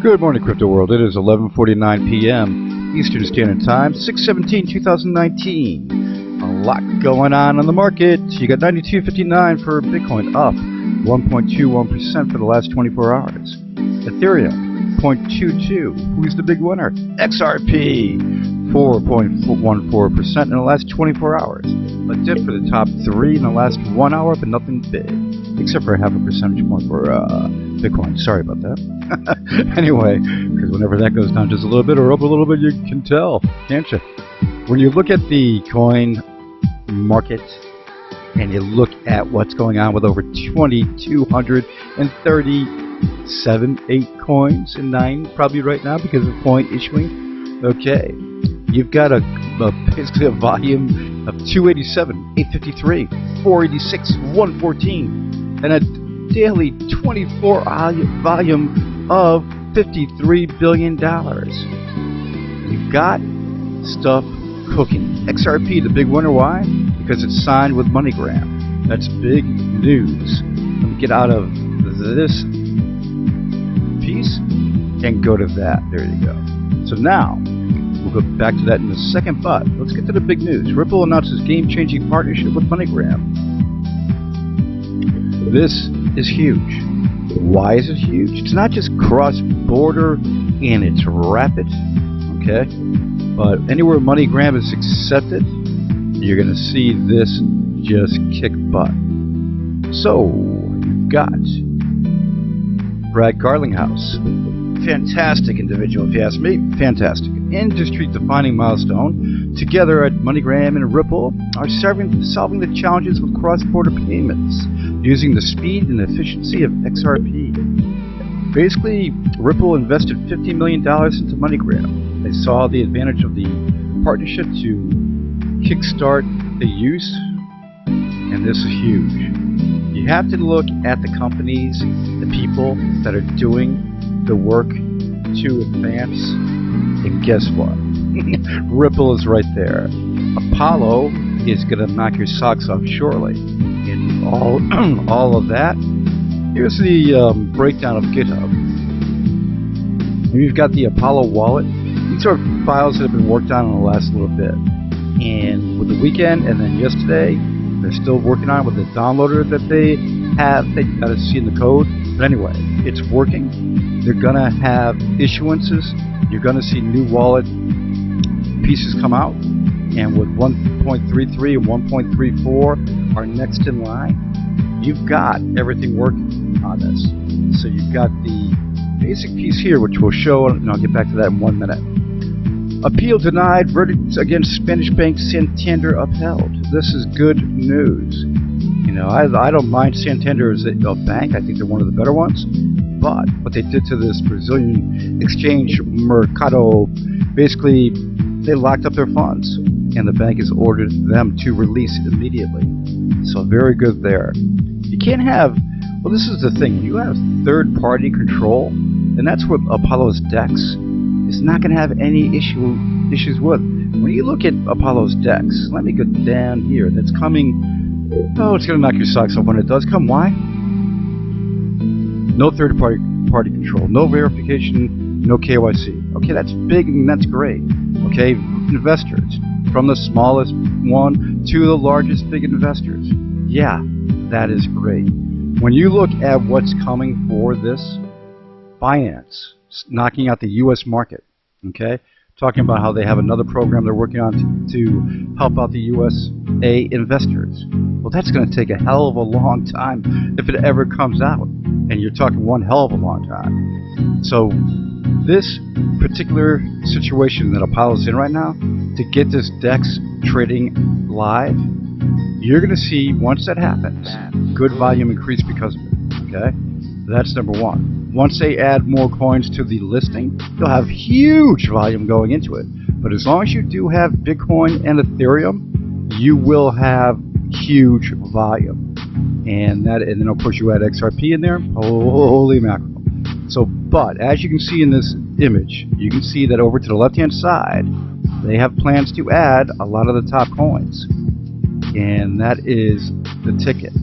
Good morning, crypto world. It is 11:49 p.m. Eastern Standard Time, 6/17/2019. A lot going on the market. You got 92.59 for Bitcoin, up 1.21% for the last 24 hours. Ethereum, 0.22. Who's the big winner? XRP, 4.14% in the last 24 hours. A dip for the top three in the last 1 hour, but nothing big, except for half a percentage point for Bitcoin. Sorry about that. Anyway, because whenever that goes down just a little bit or up a little bit, you can tell, can't you? When you look at the coin market and you look at what's going on with over 2,237 8 coins and 9 probably right now because of coin issuing. Okay, you've got basically a volume of 287, 853, 486, 114, and a daily 24 volume of $53 billion. You've got stuff cooking. XRP, the big winner. Why? Because it's signed with Moneygram. That's big news. Let me get out of this piece and go to that. There you go. So now, we'll go back to that in a second, but let's get to the big news. Ripple announces game-changing partnership with Moneygram. This is huge. Why is it huge? It's not just cross-border and it's rapid, okay? But anywhere Moneygram is accepted, you're going to see this just kick butt. So, you've got Brad Garlinghouse. Fantastic individual, if you ask me. Fantastic. Industry-defining milestone. Together at Moneygram and Ripple are solving the challenges with cross-border payments using the speed and efficiency of XRP. Basically, Ripple invested $50 million into Moneygram. They saw the advantage of the partnership to kickstart the use, and this is huge. You have to look at the companies, the people that are doing the work to advance, and guess what? Ripple is right there. Apollo is going to knock your socks off shortly. In all of that, here's the breakdown of GitHub. You've got the Apollo wallet. These are files that have been worked on in the last little bit. And with the weekend and then yesterday, they're still working on it with the downloader that they have. They got to see in the code. But anyway, it's working. They're going to have issuances. You're going to see new wallet pieces come out. And with 1.33 and 1.34 are next in line, you've got everything working on this. So you've got the basic piece here, which we'll show, and I'll get back to that in 1 minute. Appeal denied. Verdict against Spanish bank Santander upheld. This is good news. You know, I don't mind Santander as a bank. I think they're one of the better ones. But what they did to this Brazilian exchange Mercado, basically, they locked up their funds, and the bank has ordered them to release it immediately. So very good there. You can't have, well, this is the thing. You have third-party control, and that's what Apollo's DEX is not going to have any issues with. When you look at Apollo's DEX, let me go down here. That's coming. Oh, it's going to knock your socks off when it does come. Why? No third-party control, no verification, no KYC. Okay, that's big and that's great. Okay, investors, from the smallest one to the largest big investors. Yeah, that is great. When you look at what's coming for this, Binance, knocking out the U.S. market, okay? Talking about how they have another program they're working on to help out the USA investors. Well, that's going to take a hell of a long time if it ever comes out. And you're talking one hell of a long time. So this particular situation that Apollo's in right now, to get this DEX trading live, you're going to see, once that happens, good volume increase because of it. Okay? That's number one. Once they add more coins to the listing, you'll have huge volume going into it. But as long as you do have Bitcoin and Ethereum, you will have huge volume. And then of course you add XRP in there. Holy mackerel. So, but as you can see in this image, you can see that over to the left hand side, they have plans to add a lot of the top coins. And that is the ticket.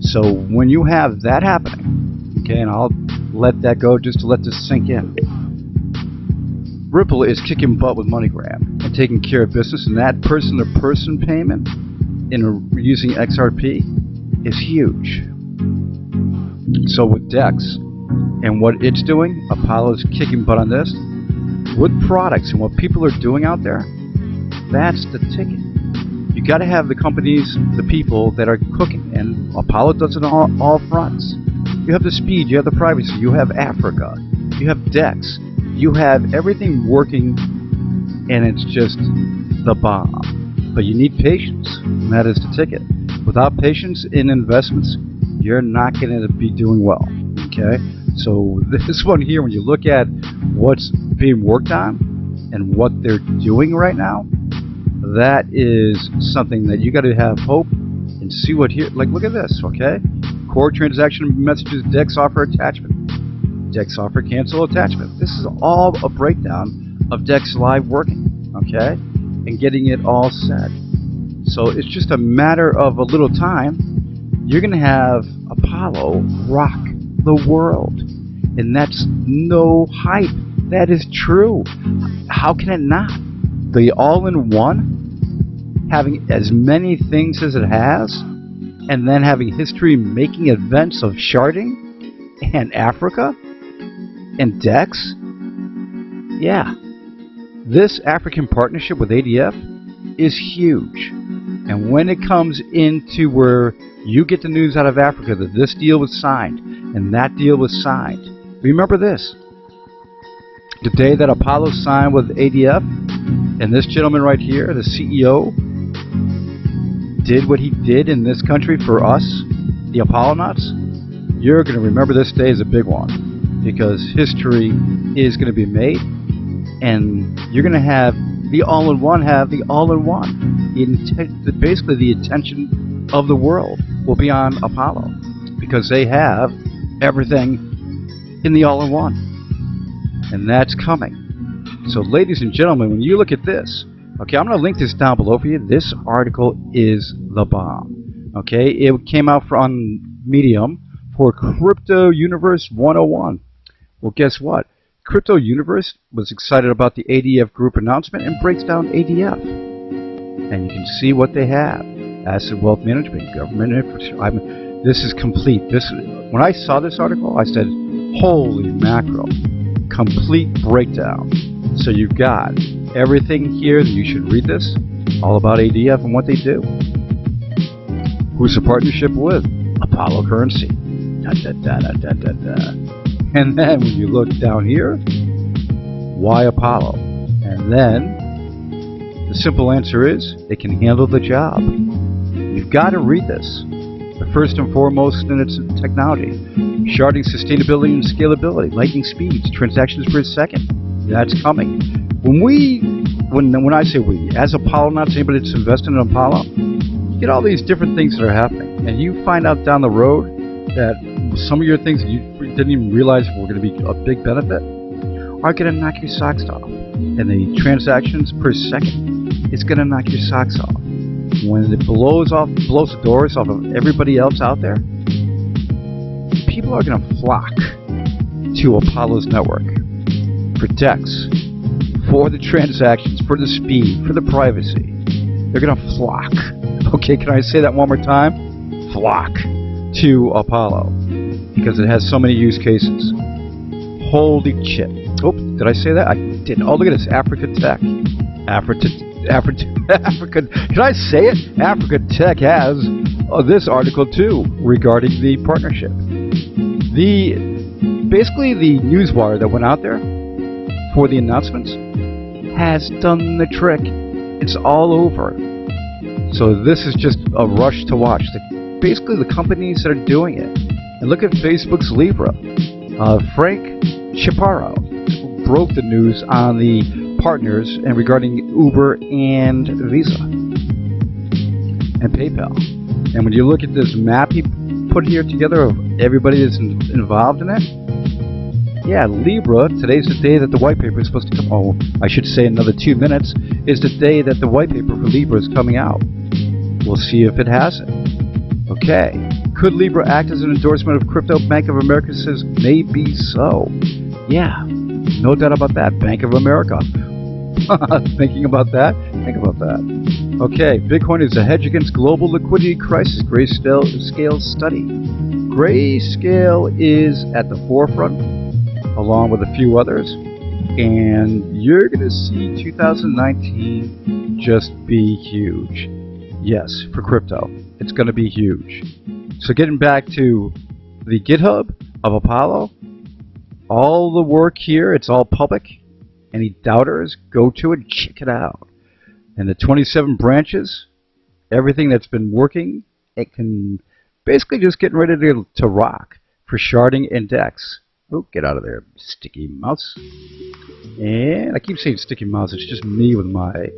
So when you have that happening, okay, and I'll let that go just to let this sink in. Ripple is kicking butt with Moneygram and taking care of business, and that person-to-person payment using XRP is huge. So with DEX and what it's doing, Apollo's kicking butt on this. With products and what people are doing out there, that's the ticket. You got to have the companies, the people that are cooking, and Apollo does it on all fronts. You have the speed, you have the privacy, you have Africa, you have DEX, you have everything working, and it's just the bomb. But you need patience, and that is the ticket. Without patience in investments, you're not going to be doing well. Okay? So this one here, when you look at what's being worked on and what they're doing right now, that is something that you got to have hope and see what here. Like, look at this, okay? Core transaction messages, DEX offer attachment, DEX offer cancel attachment. This is all a breakdown of DEX Live working, okay? And getting it all set. So it's just a matter of a little time. You're going to have Apollo rock the world. And that's no hype. That is true. How can it not? The all-in-one, having as many things as it has, and then having history making events of Sharding and Africa and DEX. Yeah. This African partnership with ADF is huge. And when it comes into where you get the news out of Africa that this deal was signed and that deal was signed, remember this. The day that Apollo signed with ADF, and this gentleman right here, the CEO, did what he did in this country for us, the Apollonauts, you're going to remember this day as a big one, because history is going to be made, and you're going to have the all-in-one basically the attention of the world will be on Apollo, because they have everything in the all-in-one, and that's coming. So ladies and gentlemen, when you look at this, okay, I'm going to link this down below for you. This article is the bomb. Okay, it came out on Medium for Crypto Universe 101. Well, guess what? Crypto Universe was excited about the ADF group announcement and breaks down ADF. And you can see what they have. Asset wealth management, government infrastructure. This is complete. When I saw this article, I said, holy mackerel. Complete breakdown. So you've got everything here that you should read this, all about ADF and what they do. Who's the partnership with? Apollo Currency. Da, da, da, da, da, da, da. And then when you look down here, why Apollo? And then the simple answer is it can handle the job. You've got to read this. But first and foremost in its technology, sharding sustainability and scalability, lightning speeds, transactions per second. That's coming. When I say we, as Apollo, not anybody that's invested in Apollo, you get all these different things that are happening, and you find out down the road that some of your things that you didn't even realize were going to be a big benefit are going to knock your socks off. And the transactions per second is going to knock your socks off. When it blows the doors off of everybody else out there, people are going to flock to Apollo's network for DEX, for the transactions, for the speed, for the privacy. They're going to flock. Okay, can I say that one more time? Flock to Apollo, because it has so many use cases. Holy shit. Oh, did I say that? I didn't. Oh, look at this. Africa Tech. Africa. Can I say it? Africa Tech has this article too regarding the partnership. Basically the newswire that went out there for the announcements has done the trick. It's all over. So this is just a rush to watch. Basically the companies that are doing it. And look at Facebook's Libra. Frank Chaparro broke the news on the partners and regarding Uber and Visa and PayPal. And when you look at this map he put here together of everybody that's involved in it, yeah, Libra, today's the day that the white paper is supposed to come. Oh, I should say another 2 minutes is the day that the white paper for Libra is coming out. We'll see if it has it. Okay. Could Libra act as an endorsement of crypto? Bank of America says maybe so. Yeah. No doubt about that. Bank of America. Thinking about that? Think about that. Okay, Bitcoin is a hedge against global liquidity crisis. Grayscale study. Grayscale is at the forefront, along with a few others. And you're going to see 2019 just be huge. Yes, for crypto. It's going to be huge. So getting back to the GitHub of Apollo, all the work here, it's all public. Any doubters, go to it and check it out. And the 27 branches, everything that's been working, it can basically just getting ready to rock for sharding index. Oh, get out of there, sticky mouse. And I keep saying sticky mouse, it's just me with my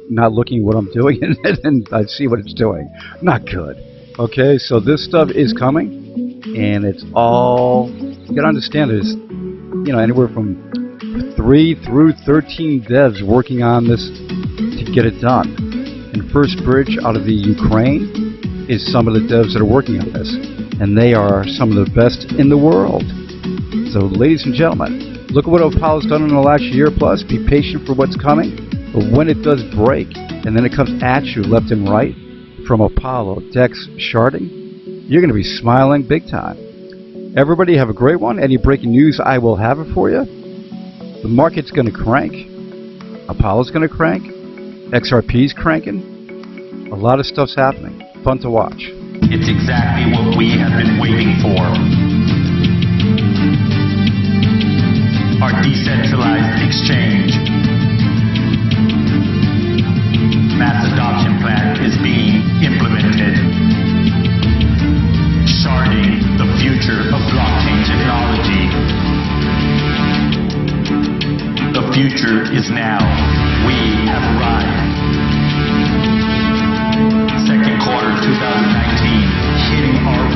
not looking at what I'm doing and I see what it's doing. Not good. Okay, so this stuff is coming, and it's all, you gotta understand, there's, you know, anywhere from 3 through 13 devs working on this to get it done. And First Bridge out of the Ukraine is some of the devs that are working on this, and they are some of the best in the world. So ladies and gentlemen, look at what Apollo's done in the last year plus. Be patient for what's coming, but when it does break and then it comes at you left and right from Apollo, DEX, Sharding, you're going to be smiling big time. Everybody have a great one. Any breaking news, I will have it for you. The market's going to crank. Apollo's going to crank. XRP's cranking. A lot of stuff's happening. Fun to watch. It's exactly what we have been waiting for. Our decentralized exchange. Mass adoption plan is being implemented. Sharding, the future of blockchain technology. The future is now. We have arrived. Second quarter 2019, hitting our